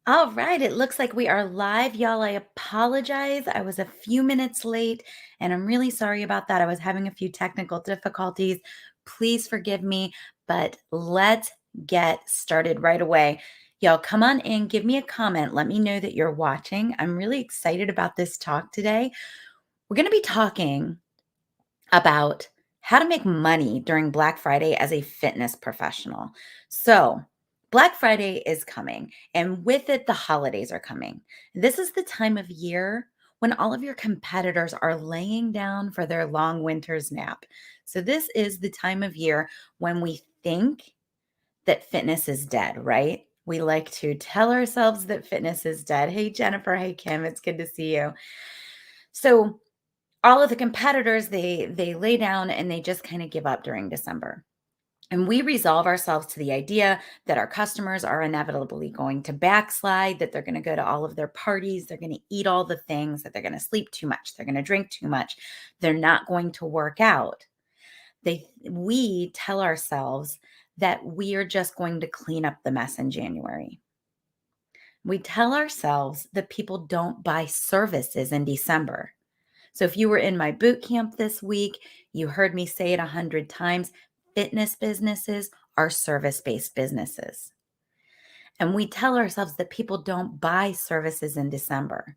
All right, it looks like we are live, y'all. I apologize. I was a few minutes late, and I'm really sorry about that. I was having a few technical difficulties. Please forgive me, but let's get started right away. Y'all, come on in, give me a comment. Let me know that you're watching. I'm really excited about this talk today. We're going to be talking about how to make money during Black Friday as a fitness professional. So, Black Friday is coming, and with it, the holidays are coming. This is the time of year when all of your competitors are laying down for their long winter's nap. So, this is the time of year when we think that fitness is dead, right? We like to tell ourselves that fitness is dead. Hey, Jennifer. Hey, Kim. It's good to see you. So, all of the competitors, they lay down and they just kind of give up during December. And we resolve ourselves to the idea that our customers are inevitably going to backslide, that they're going to go to all of their parties, they're going to eat all the things, that they're going to sleep too much, they're going to drink too much, they're not going to work out. We tell ourselves that we are just going to clean up the mess in January. We tell ourselves that people don't buy services in December. So if you were in my boot camp this week, you heard me say it 100 times. Fitness businesses are service-based businesses. And we tell ourselves that people don't buy services in December.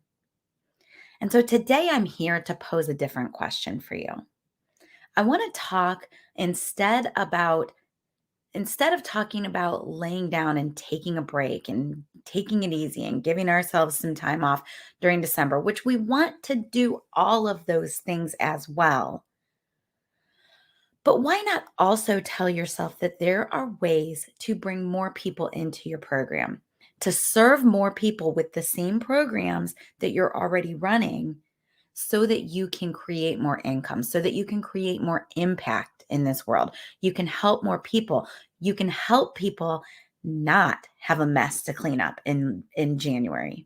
And so today I'm here to pose a different question for you. I want to talk instead of talking about laying down and taking a break and taking it easy and giving ourselves some time off during December, which we want to do all of those things as well. But why not also tell yourself that there are ways to bring more people into your program, to serve more people with the same programs that you're already running so that you can create more income, so that you can create more impact in this world. You can help more people. You can help people not have a mess to clean up in January.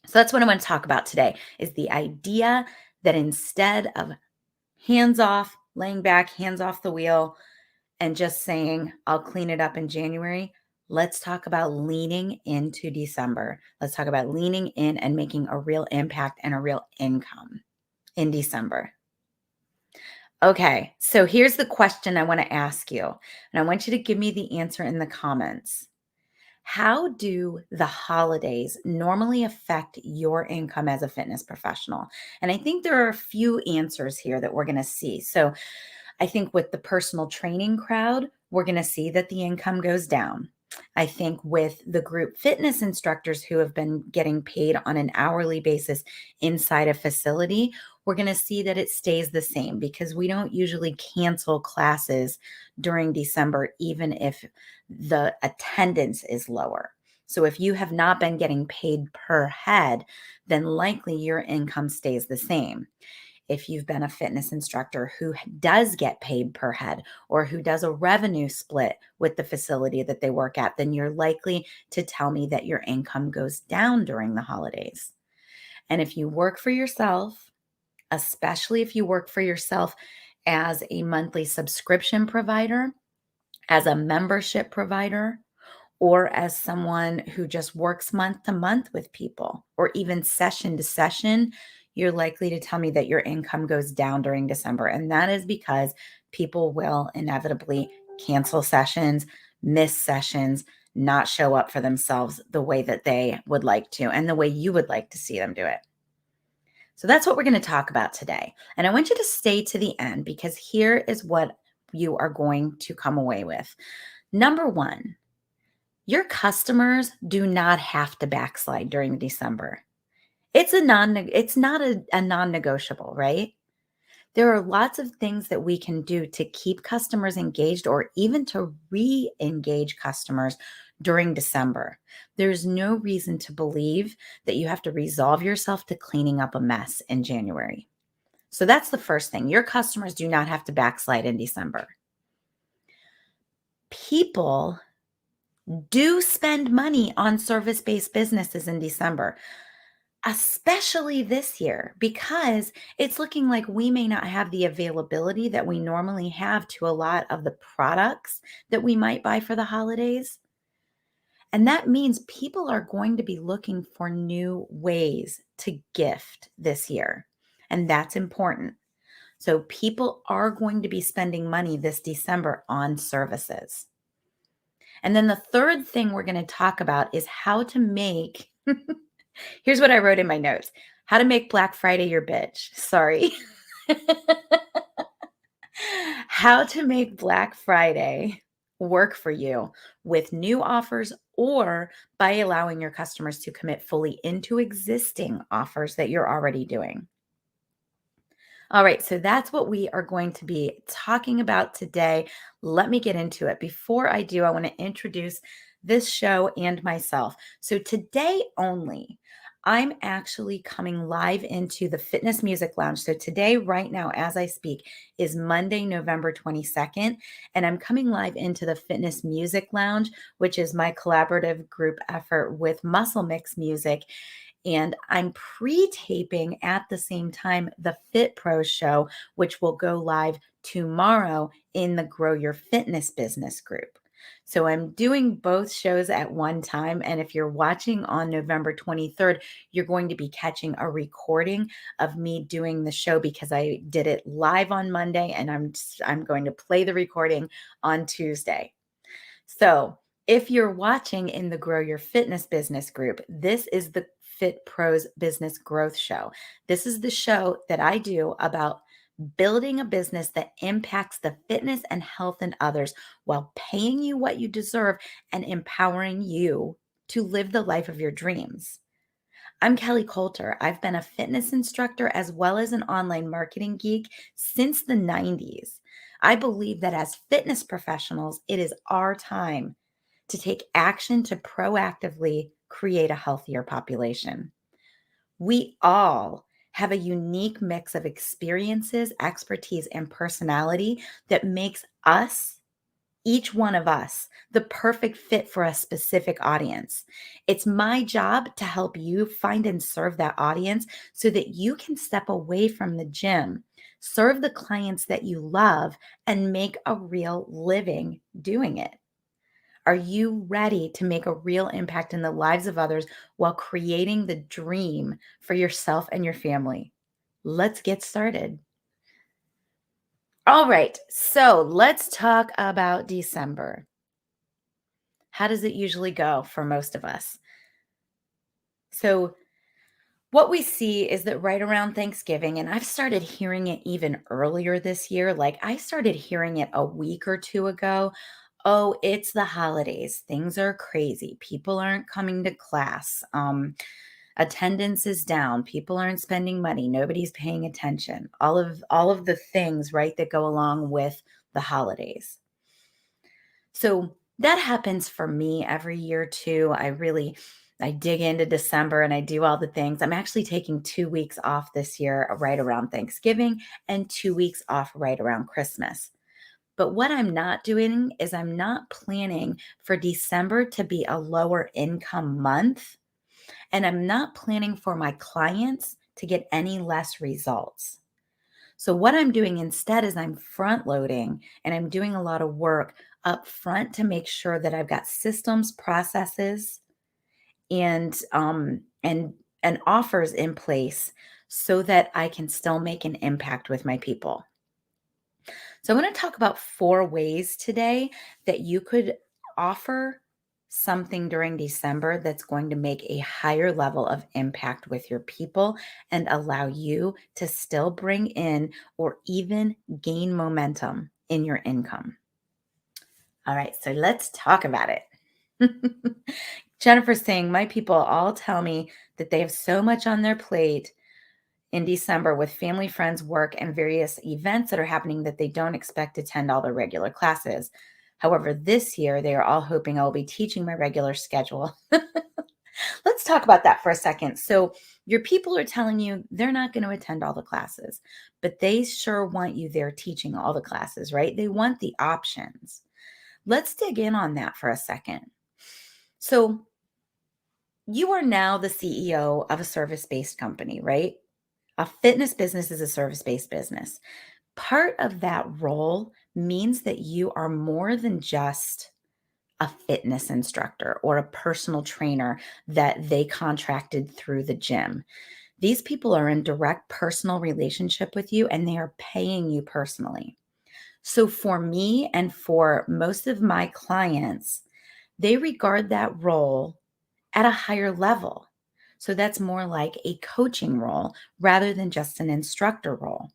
So that's what I want to talk about today is the idea that instead of hands off, laying back, hands off the wheel, and just saying, I'll clean it up in January. Let's talk about leaning into December. Let's talk about leaning in and making a real impact and a real income in December. Okay, so here's the question I want to ask you, and I want you to give me the answer in the comments. How do the holidays normally affect your income as a fitness professional? And I think there are a few answers here that we're going to see. So I think with the personal training crowd, we're going to see that the income goes down. I think with the group fitness instructors who have been getting paid on an hourly basis inside a facility, we're going to see that it stays the same because we don't usually cancel classes during December, even if the attendance is lower. So if you have not been getting paid per head, then likely your income stays the same. If you've been a fitness instructor who does get paid per head or who does a revenue split with the facility that they work at, then you're likely to tell me that your income goes down during the holidays. And if you work for yourself, especially if you work for yourself as a monthly subscription provider, as a membership provider, or as someone who just works month to month with people, or even session to session, you're likely to tell me that your income goes down during December. And that is because people will inevitably cancel sessions, miss sessions, not show up for themselves the way that they would like to and the way you would like to see them do it. So that's what we're going to talk about today. And I want you to stay to the end because here is what you are going to come away with. Number one, your customers do not have to backslide during December. It's not a non-negotiable, right? There are lots of things that we can do to keep customers engaged or even to re-engage customers during December. There's no reason to believe that you have to resolve yourself to cleaning up a mess in January. So that's the first thing. Your customers do not have to backslide in December. People do spend money on service-based businesses in December, especially this year, because it's looking like we may not have the availability that we normally have to a lot of the products that we might buy for the holidays. And that means people are going to be looking for new ways to gift this year. And that's important. So people are going to be spending money this December on services. And then the third thing we're going to talk about is how to make, here's what I wrote in my notes: how to make Black Friday your bitch. Sorry. How to make Black Friday work for you with new offers or by allowing your customers to commit fully into existing offers that you're already doing. All right, so that's what we are going to be talking about today. Let me get into it. Before I do, I want to introduce this show and myself. So, today only, I'm actually coming live into the Fitness Music Lounge. So, today, right now, as I speak, is Monday, November 22nd, and I'm coming live into the Fitness Music Lounge, which is my collaborative group effort with Muscle Mix Music. And I'm pre-taping at the same time the Fit Pro show, which will go live tomorrow in the Grow Your Fitness Business group. So I'm doing both shows at one time. And if you're watching on November 23rd, you're going to be catching a recording of me doing the show because I did it live on Monday and I'm going to play the recording on Tuesday. So, if you're watching in the Grow Your Fitness Business group, this is the Fit Pros Business Growth Show. This is the show that I do about building a business that impacts the fitness and health in others while paying you what you deserve and empowering you to live the life of your dreams. I'm Kelly Coulter. I've been a fitness instructor as well as an online marketing geek since the 90s. I believe that as fitness professionals, it is our time to take action to proactively create a healthier population. We all have a unique mix of experiences, expertise, and personality that makes us, each one of us, the perfect fit for a specific audience. It's my job to help you find and serve that audience so that you can step away from the gym, serve the clients that you love, and make a real living doing it. Are you ready to make a real impact in the lives of others while creating the dream for yourself and your family? Let's get started. All right, so let's talk about December. How does it usually go for most of us? So, what we see is that right around Thanksgiving, and I've started hearing it even earlier this year, like I started hearing it a week or two ago. Oh, it's the holidays. Things are crazy. People aren't coming to class. Attendance is down. People aren't spending money. Nobody's paying attention. All of the things, right, that go along with the holidays. So that happens for me every year too. I dig into December and I do all the things. I'm actually taking 2 weeks off this year right around Thanksgiving and 2 weeks off right around Christmas. But what I'm not doing is I'm not planning for December to be a lower income month, and I'm not planning for my clients to get any less results. So, what I'm doing instead is I'm front loading and I'm doing a lot of work up front to make sure that I've got systems, processes, and offers in place so that I can still make an impact with my people. So, I'm going to talk about 4 ways today that you could offer something during December that's going to make a higher level of impact with your people and allow you to still bring in or even gain momentum in your income. All right, so let's talk about it. Jennifer's saying, my people all tell me that they have so much on their plate in December with family, friends, work, and various events that are happening that they don't expect to attend all their regular classes. However, this year they are all hoping I will be teaching my regular schedule. Let's talk about that for a second. So, your people are telling you they're not going to attend all the classes, but they sure want you there teaching all the classes, right? They want the options. Let's dig in on that for a second. So, you are now the CEO of a service based company, right? A fitness business is a service based business. Part of that role means that you are more than just a fitness instructor or a personal trainer that they contracted through the gym. These people are in direct personal relationship with you and they are paying you personally. So for me and for most of my clients, they regard that role at a higher level. So that's more like a coaching role rather than just an instructor role.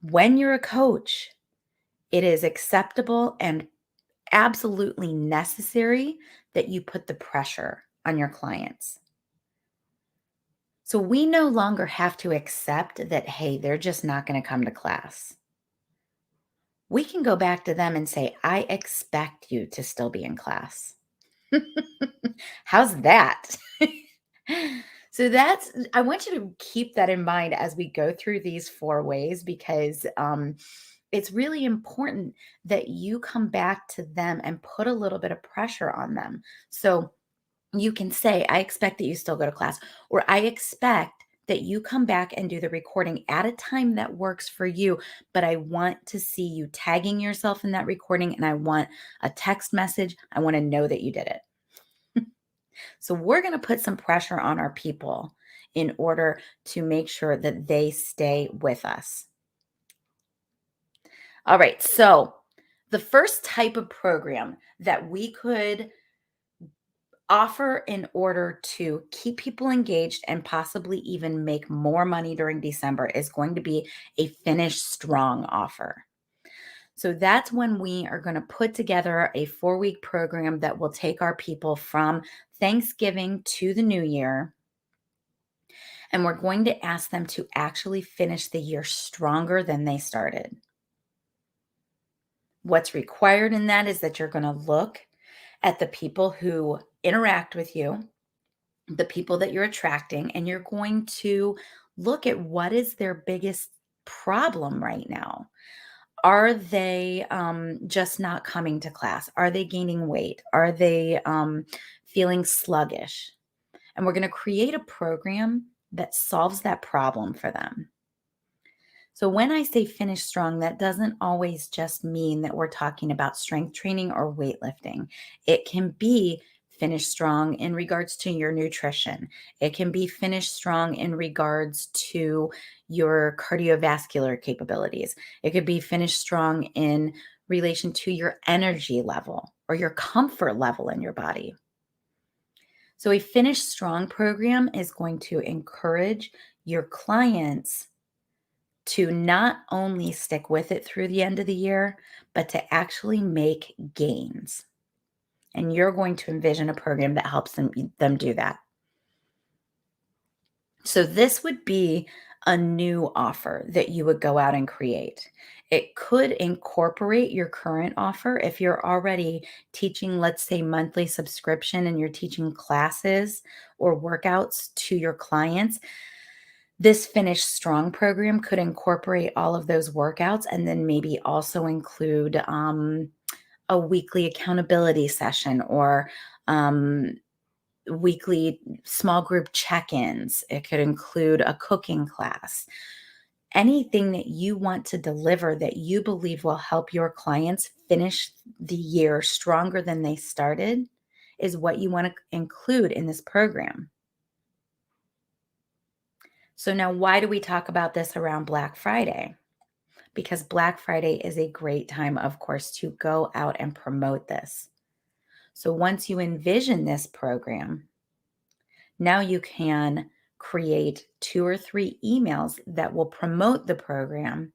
When you're a coach, it is acceptable and absolutely necessary that you put the pressure on your clients. So we no longer have to accept that, hey, they're just not going to come to class. We can go back to them and say, I expect you to still be in class. How's that? So I want you to keep that in mind as we go through these 4 ways because it's really important that you come back to them and put a little bit of pressure on them. So you can say, I expect that you still go to class, or I expect that you come back and do the recording at a time that works for you. But I want to see you tagging yourself in that recording, and I want a text message. I want to know that you did it. So we're going to put some pressure on our people in order to make sure that they stay with us. All right. So the first type of program that we could offer in order to keep people engaged and possibly even make more money during December is going to be a finish strong offer. So that's when we are going to put together a 4-week program that will take our people from Thanksgiving to the new year. And we're going to ask them to actually finish the year stronger than they started. What's required in that is that you're going to look at the people who interact with you, the people that you're attracting, and you're going to look at what is their biggest problem right now. Are they just not coming to class? Are they gaining weight? Are they feeling sluggish? And we're going to create a program that solves that problem for them. So when I say finish strong, that doesn't always just mean that we're talking about strength training or weightlifting. It can be finish strong in regards to your nutrition. It can be finish strong in regards to your cardiovascular capabilities. It could be finish strong in relation to your energy level or your comfort level in your body. So a finish strong program is going to encourage your clients to not only stick with it through the end of the year, but to actually make gains. And you're going to envision a program that helps them do that. So this would be a new offer that you would go out and create. It could incorporate your current offer if you're already teaching, let's say, monthly subscription and you're teaching classes or workouts to your clients. This Finish Strong program could incorporate all of those workouts and then maybe also include a weekly accountability session or weekly small group check ins. It could include a cooking class. Anything that you want to deliver that you believe will help your clients finish the year stronger than they started is what you want to include in this program. So now why do we talk about this around Black Friday? Because Black Friday is a great time, of course, to go out and promote this. So once you envision this program, now you can create 2 or 3 emails that will promote the program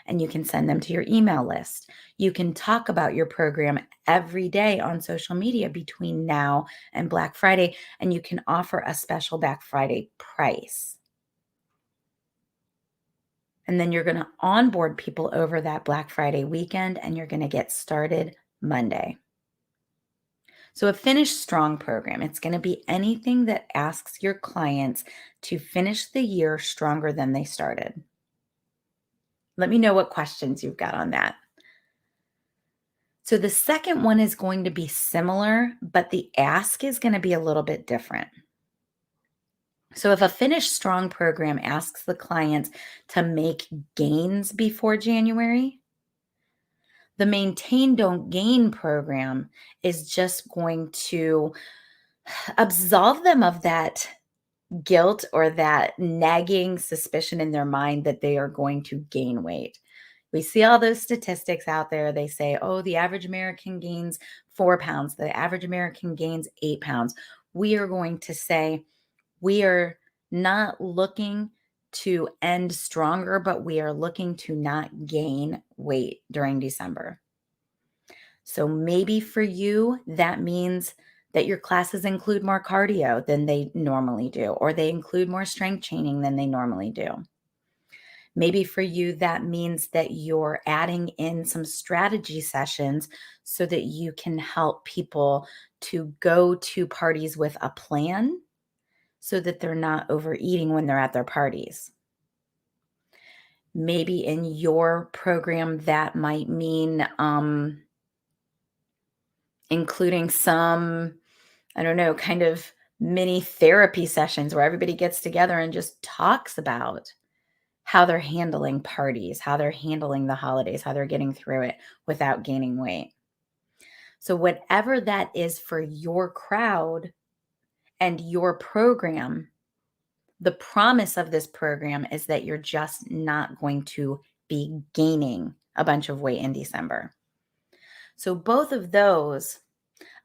and you can send them to your email list. You can talk about your program every day on social media between now and Black Friday, and you can offer a special Black Friday price. And then you're going to onboard people over that Black Friday weekend and you're going to get started Monday. So a Finish Strong program, it's going to be anything that asks your clients to finish the year stronger than they started. Let me know what questions you've got on that. So the second one is going to be similar, but the ask is going to be a little bit different. So if a Finish Strong program asks the clients to make gains before January, The maintain, don't gain program is just going to absolve them of that guilt or that nagging suspicion in their mind that they are going to gain weight. We see all those statistics out there. They say, oh, the average American gains 4 pounds, the average American gains 8 pounds. We are going to say, we are not looking to end stronger, but we are looking to not gain weight during December. So maybe for you, that means that your classes include more cardio than they normally do, or they include more strength training than they normally do. Maybe for you, that means that you're adding in some strategy sessions so that you can help people to go to parties with a plan so that they're not overeating when they're at their parties. Maybe in your program, that might mean including some, I don't know, kind of mini therapy sessions where everybody gets together and just talks about how they're handling parties, how they're handling the holidays, how they're getting through it without gaining weight. So, whatever that is for your crowd and your program, the promise of this program is that you're just not going to be gaining a bunch of weight in December. So, both of those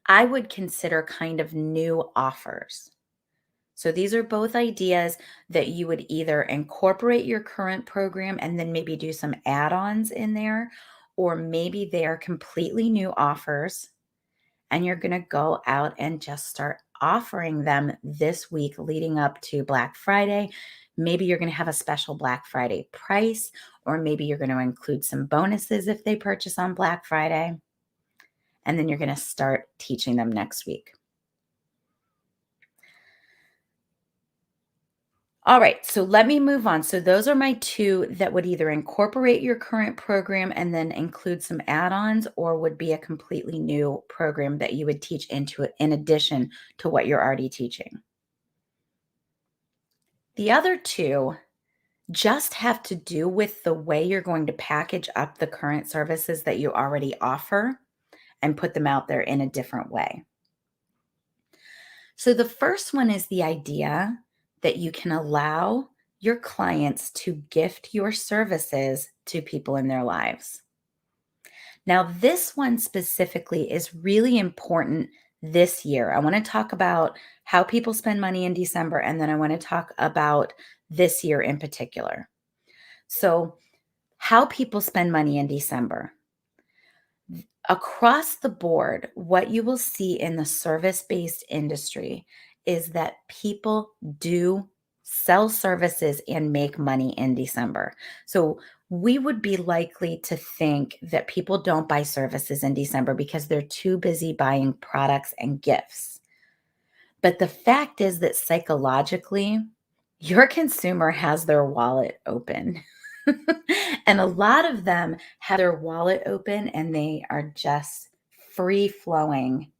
I would consider kind of new offers. So these are both ideas that you would either incorporate your current program and then maybe do some add-ons in there, or maybe they are completely new offers and you're going to go out and just start offering them this week leading up to Black Friday. Maybe you're going to have a special Black Friday price, or maybe you're going to include some bonuses if they purchase on Black Friday. And then you're going to start teaching them next week. All right, so let me move on. So those are my two that would either incorporate your current program and then include some add-ons, or would be a completely new program that you would teach into it in addition to what you're already teaching. The other two just have to do with the way you're going to package up the current services that you already offer and put them out there in a different way. So the first one is the idea that you can allow your clients to gift your services to people in their lives. Now, this one specifically is really important this year. I want to talk about how people spend money in December, and then I want to talk about this year in particular. So, how people spend money in December. Across the board, what you will see in the service-based industry is that people do sell services and make money in December. So we would be likely to think that people don't buy services in December because they're too busy buying products and gifts. But the fact is that psychologically, your consumer has their wallet open. And a lot of them have their wallet open and they are just free flowing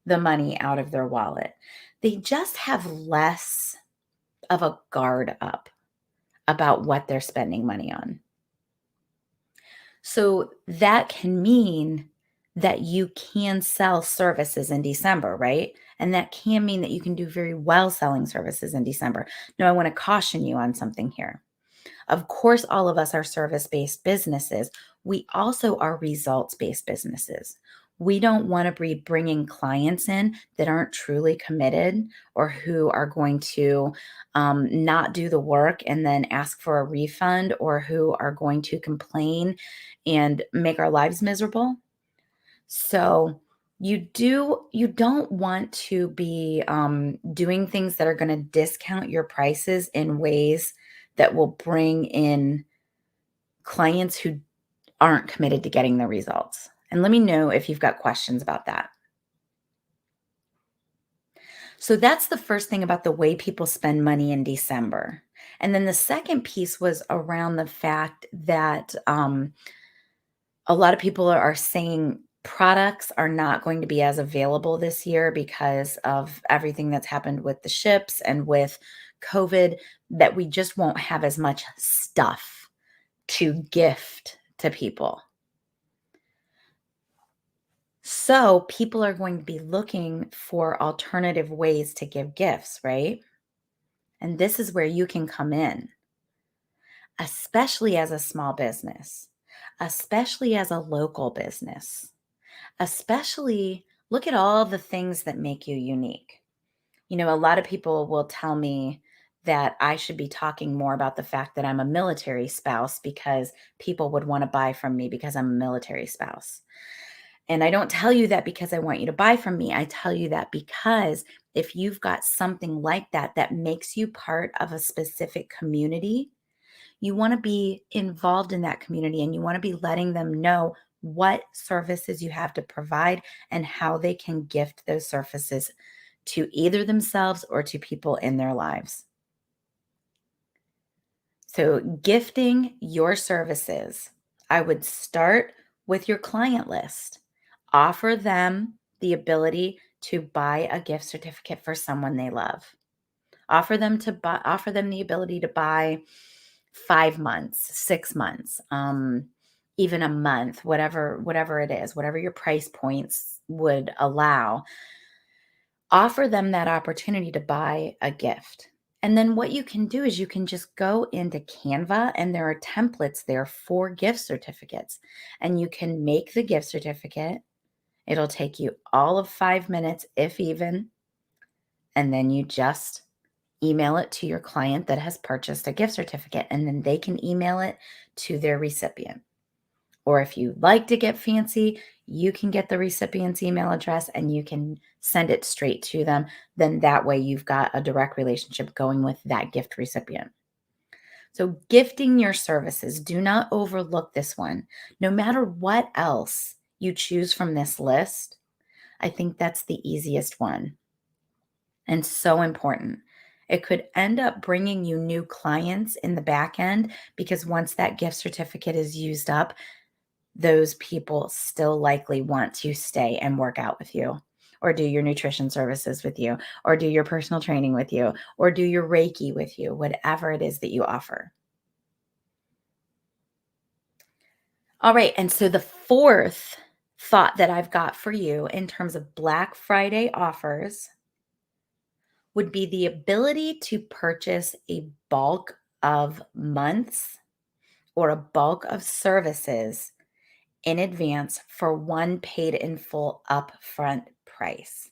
the money out of their wallet. They just have less of a guard up about what they're spending money on. So that can mean that you can sell services in December, right? And that can mean that you can do very well selling services in December. Now, I want to caution you on something here. Of course, all of us are service based businesses. We also are results based businesses. We don't want to be bringing clients in that aren't truly committed or who are going to not do the work and then ask for a refund, or who are going to complain and make our lives miserable. So you don't want to be doing things that are going to discount your prices in ways that will bring in clients who aren't committed to getting the results. And let me know if you've got questions about that. So that's the first thing about the way people spend money in December. And then the second piece was around the fact that a lot of people are saying products are not going to be as available this year because of everything that's happened with the ships and with COVID, that we just won't have as much stuff to gift to people. So people are going to be looking for alternative ways to give gifts, right? And this is where you can come in, especially as a small business, especially as a local business, especially look at all the things that make you unique. A lot of people will tell me that I should be talking more about the fact that I'm a military spouse because people would want to buy from me because I'm a military spouse. And I don't tell you that because I want you to buy from me. I tell you that because if you've got something like that that makes you part of a specific community, you want to be involved in that community and you want to be letting them know what services you have to provide and how they can gift those services to either themselves or to people in their lives. So, gifting your services, I would start with your client list. Offer them the ability to buy a gift certificate for someone they love. Offer them the ability to buy 5 months, 6 months, even a month, whatever it is, whatever your price points would allow. Offer them that opportunity to buy a gift. And then what you can do is you can just go into Canva and there are templates there for gift certificates. And you can make the gift certificate. It'll take you all of 5 minutes, if even. And then you just email it to your client that has purchased a gift certificate, and then they can email it to their recipient. Or if you like to get fancy, you can get the recipient's email address and you can send it straight to them. Then that way you've got a direct relationship going with that gift recipient. So, gifting your services, do not overlook this one. No matter what else you choose from this list, I think that's the easiest one and so important. It could end up bringing you new clients in the back end because once that gift certificate is used up, those people still likely want to stay and work out with you or do your nutrition services with you or do your personal training with you or do your Reiki with you, whatever it is that you offer. All right. And so the fourth thought that I've got for you in terms of Black Friday offers would be the ability to purchase a bulk of months or a bulk of services in advance for one paid in full upfront price.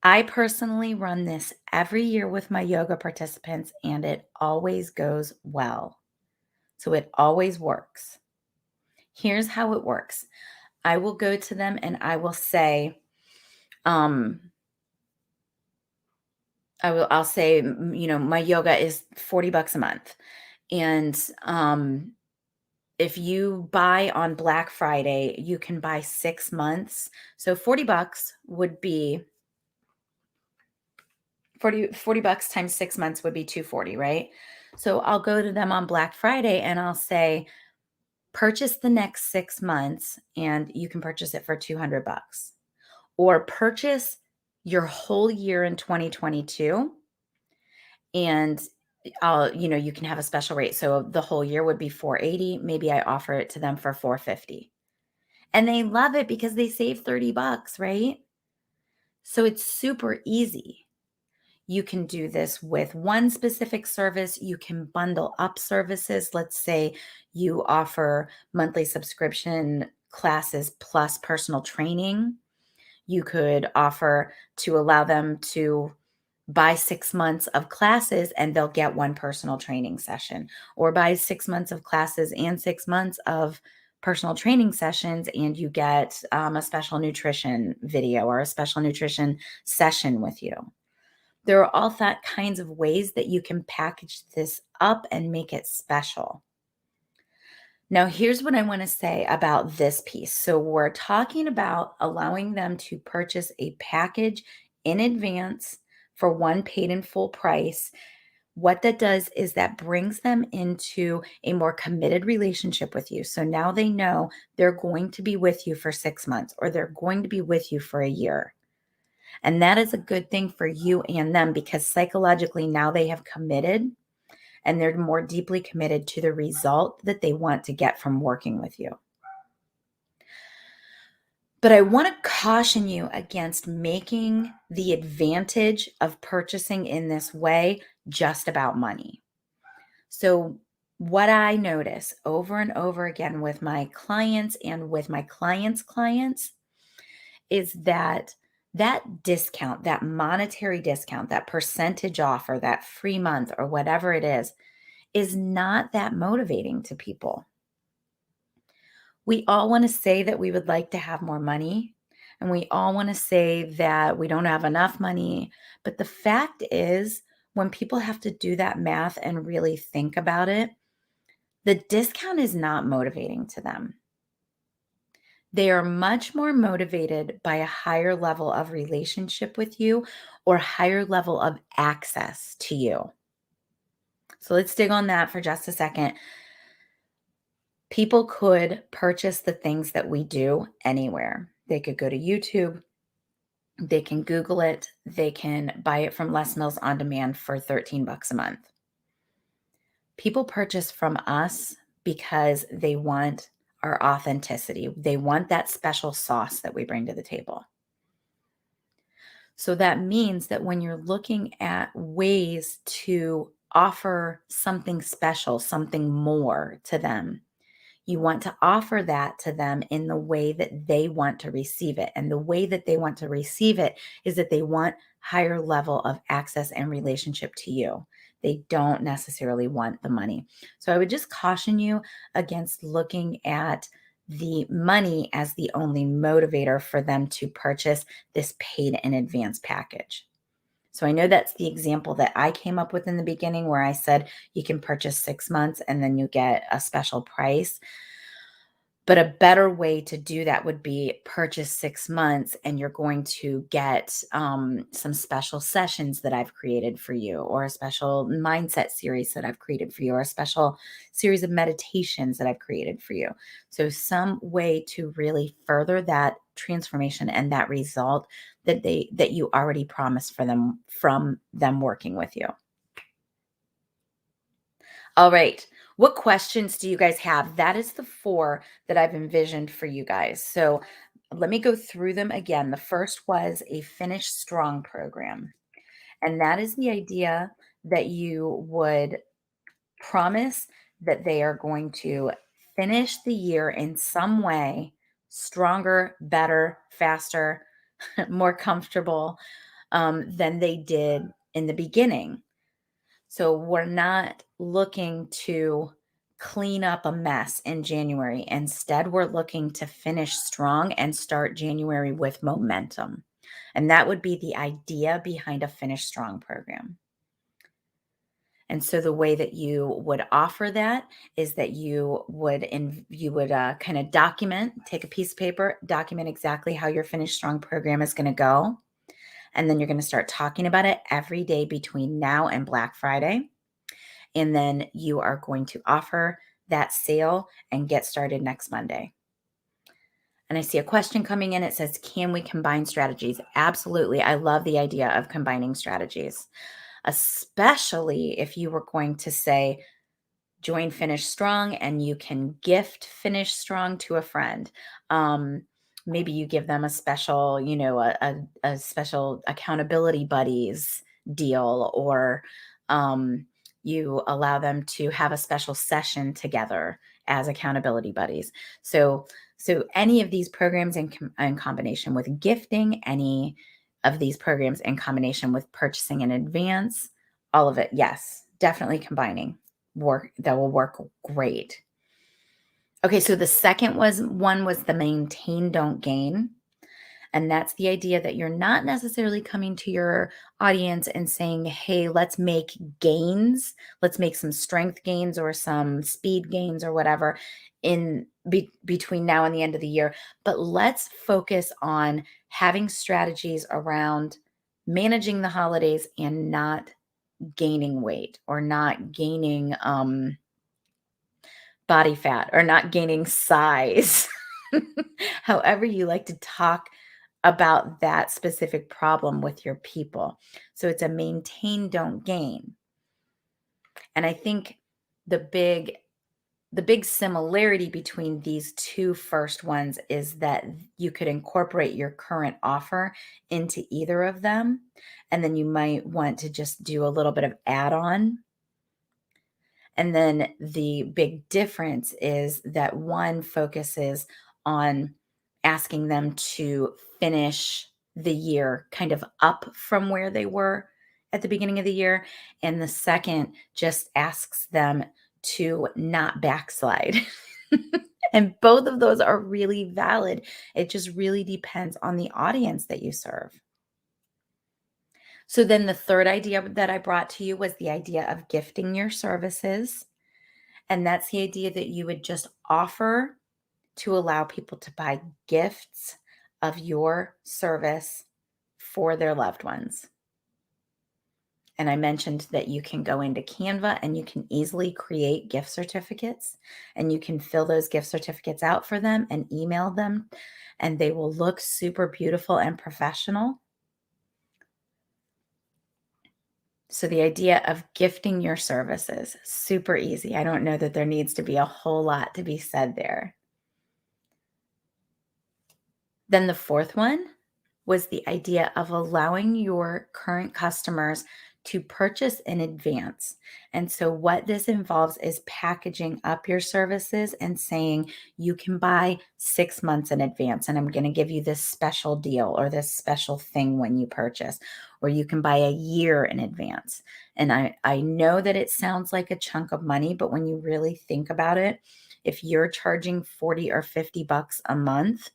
I personally run this every year with my yoga participants and it always goes well. So it always works. Here's how it works. I will go to them and I will say, um, I'll say, my yoga is $40 a month. And if you buy on Black Friday, you can buy 6 months. So $40 would be 40 bucks times 6 months would be 240, right? So I'll go to them on Black Friday and I'll say, purchase the next 6 months and you can purchase it for 200 bucks. Or purchase your whole year in 2022 and you can have a special rate. So the whole year would be 480. Maybe I offer it to them for 450. And they love it because they save 30 bucks, right? So it's super easy. You can do this with one specific service. You can bundle up services. Let's say you offer monthly subscription classes plus personal training. You could offer to allow them to buy 6 months of classes and they'll get one personal training session, or buy 6 months of classes and 6 months of personal training sessions and you get a special nutrition video or a special nutrition session with you. There are all that kinds of ways that you can package this up and make it special. Now, here's what I want to say about this piece. So, we're talking about allowing them to purchase a package in advance for one paid in full price. What that does is that brings them into a more committed relationship with you. So now they know they're going to be with you for 6 months or they're going to be with you for a year. And that is a good thing for you and them because psychologically now they have committed and they're more deeply committed to the result that they want to get from working with you. But I want to caution you against making the advantage of purchasing in this way just about money. So, what I notice over and over again with my clients and with my clients' clients is that that discount, that monetary discount, that percentage off or that free month or whatever it is not that motivating to people. We all want to say that we would like to have more money, and we all want to say that we don't have enough money. But the fact is, when people have to do that math and really think about it, the discount is not motivating to them. They are much more motivated by a higher level of relationship with you or higher level of access to you. So let's dig on that for just a second. People could purchase the things that we do anywhere. They could go to YouTube, they can Google it, they can buy it from Les Mills on demand for 13 bucks a month. People purchase from us because they want our authenticity. They want that special sauce that we bring to the table. So that means that when you're looking at ways to offer something special, something more to them, you want to offer that to them in the way that they want to receive it. And the way that they want to receive it is that they want higher level of access and relationship to you. They don't necessarily want the money. So I would just caution you against looking at the money as the only motivator for them to purchase this paid in advance package. So I know that's the example that I came up with in the beginning where I said you can purchase 6 months and then you get a special price. But a better way to do that would be purchase 6 months and you're going to get some special sessions that I've created for you, or a special mindset series that I've created for you, or a special series of meditations that I've created for you. So some way to really further that transformation and that result that you already promised for them from them working with you. All right. What questions do you guys have? That is the four that I've envisioned for you guys. So let me go through them again. The first was a finish strong program. And that is the idea that you would promise that they are going to finish the year in some way stronger, better, faster, more comfortable than they did in the beginning. So we're not looking to clean up a mess in January. Instead, we're looking to finish strong and start January with momentum. And that would be the idea behind a finish strong program. And so the way that you would offer that is that you would kind of document, take a piece of paper, document exactly how your finish strong program is going to go. And then you're going to start talking about it every day between now and Black Friday. And then you are going to offer that sale and get started next Monday. And I see a question coming in. It says, can we combine strategies? Absolutely. I love the idea of combining strategies, especially if you were going to say, join Finish Strong and you can gift Finish Strong to a friend. Maybe you give them a special, a special accountability buddies deal, or you allow them to have a special session together as accountability buddies. So any of these programs in combination with gifting, any of these programs in combination with purchasing in advance, all of it, yes, definitely combining that will work great. Okay, so the second one was the maintain, don't gain. And that's the idea that you're not necessarily coming to your audience and saying, hey, let's make gains. Let's make some strength gains or some speed gains or whatever between now and the end of the year. But let's focus on having strategies around managing the holidays and not gaining weight or not gaining body fat or not gaining size. However you like to talk about that specific problem with your people. So it's a maintain, don't gain. And I think the big The big similarity between these two first ones is that you could incorporate your current offer into either of them. And then you might want to just do a little bit of add on. And then the big difference is that one focuses on asking them to finish the year kind of up from where they were at the beginning of the year. And the second just asks them to not backslide. And both of those are really valid. It just really depends on the audience that you serve. So then the third idea that I brought to you was the idea of gifting your services. And that's the idea that you would just offer to allow people to buy gifts of your service for their loved ones. And I mentioned that you can go into Canva and you can easily create gift certificates, and you can fill those gift certificates out for them and email them, and they will look super beautiful and professional. So the idea of gifting your services, super easy. I don't know that there needs to be a whole lot to be said there. Then the fourth one was the idea of allowing your current customers to purchase in advance. And so, what this involves is packaging up your services and saying you can buy 6 months in advance, and I'm going to give you this special deal or this special thing when you purchase, or you can buy a year in advance. And I know that it sounds like a chunk of money, but when you really think about it, if you're charging 40 or 50 bucks a month,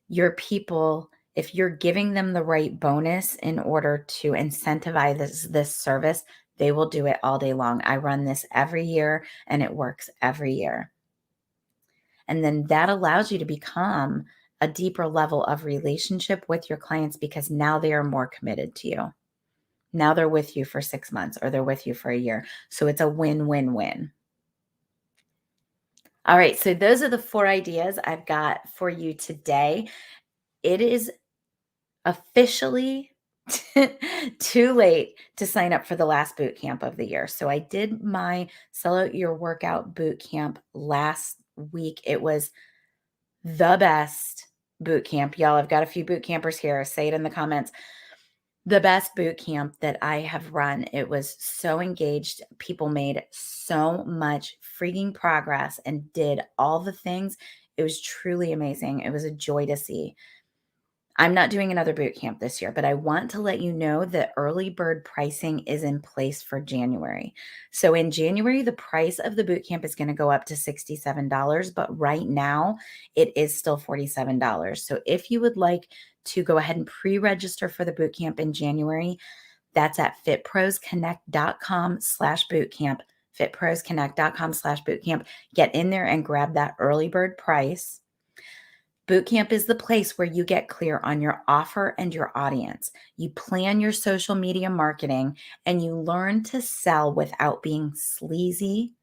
your people, if you're giving them the right bonus in order to incentivize this service, they will do it all day long. I run this every year and it works every year. And then that allows you to become a deeper level of relationship with your clients because now they are more committed to you. Now they're with you for 6 months or they're with you for a year. So it's a win-win-win. All right, so those are the 4 ideas I've got for you today. It is officially too late to sign up for the last boot camp of the year. So I did my Sell Out Your Workout boot camp last week. It was the best boot camp. Y'all, I've got a few boot campers here. Say it in the comments. The best boot camp that I have run. It was so engaged. People made so much freaking progress and did all the things. It was truly amazing. It was a joy to see. I'm not doing another boot camp this year, but I want to let you know that early bird pricing is in place for January. So in January, the price of the boot camp is going to go up to $67, but right now it is still $47. So if you would like to go ahead and pre-register for the boot camp in January, that's at fitprosconnect.com/bootcamp, fitprosconnect.com/bootcamp. Get in there and grab that early bird price. Bootcamp is the place where you get clear on your offer and your audience. You plan your social media marketing and you learn to sell without being sleazy.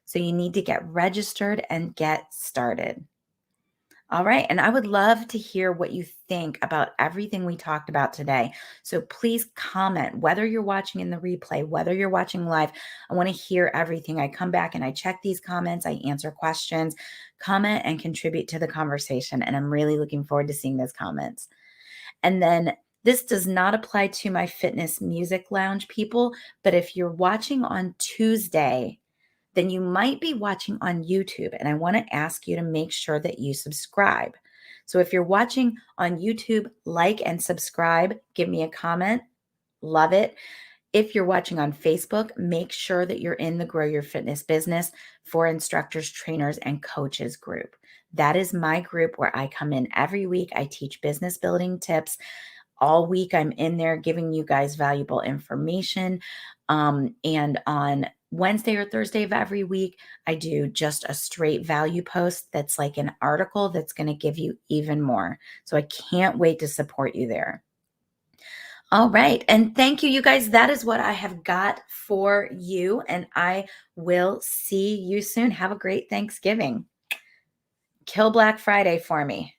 So you need to get registered and get started. All right. And I would love to hear what you think about everything we talked about today. So please comment, whether you're watching in the replay, whether you're watching live. I want to hear everything. I come back and I check these comments. I answer questions, comment and contribute to the conversation. And I'm really looking forward to seeing those comments. And then this does not apply to my fitness music lounge people, but if you're watching on Tuesday, then you might be watching on YouTube. And I want to ask you to make sure that you subscribe. So if you're watching on YouTube, like and subscribe, give me a comment. Love it. If you're watching on Facebook, make sure that you're in the Grow Your Fitness Business for Instructors, Trainers, and Coaches group. That is my group where I come in every week. I teach business building tips. All week, I'm in there giving you guys valuable information. And on Wednesday or Thursday of every week, I do just a straight value post that's like an article that's going to give you even more. So I can't wait to support you there. All right. And thank you, you guys. That is what I have got for you. And I will see you soon. Have a great Thanksgiving. Kill Black Friday for me.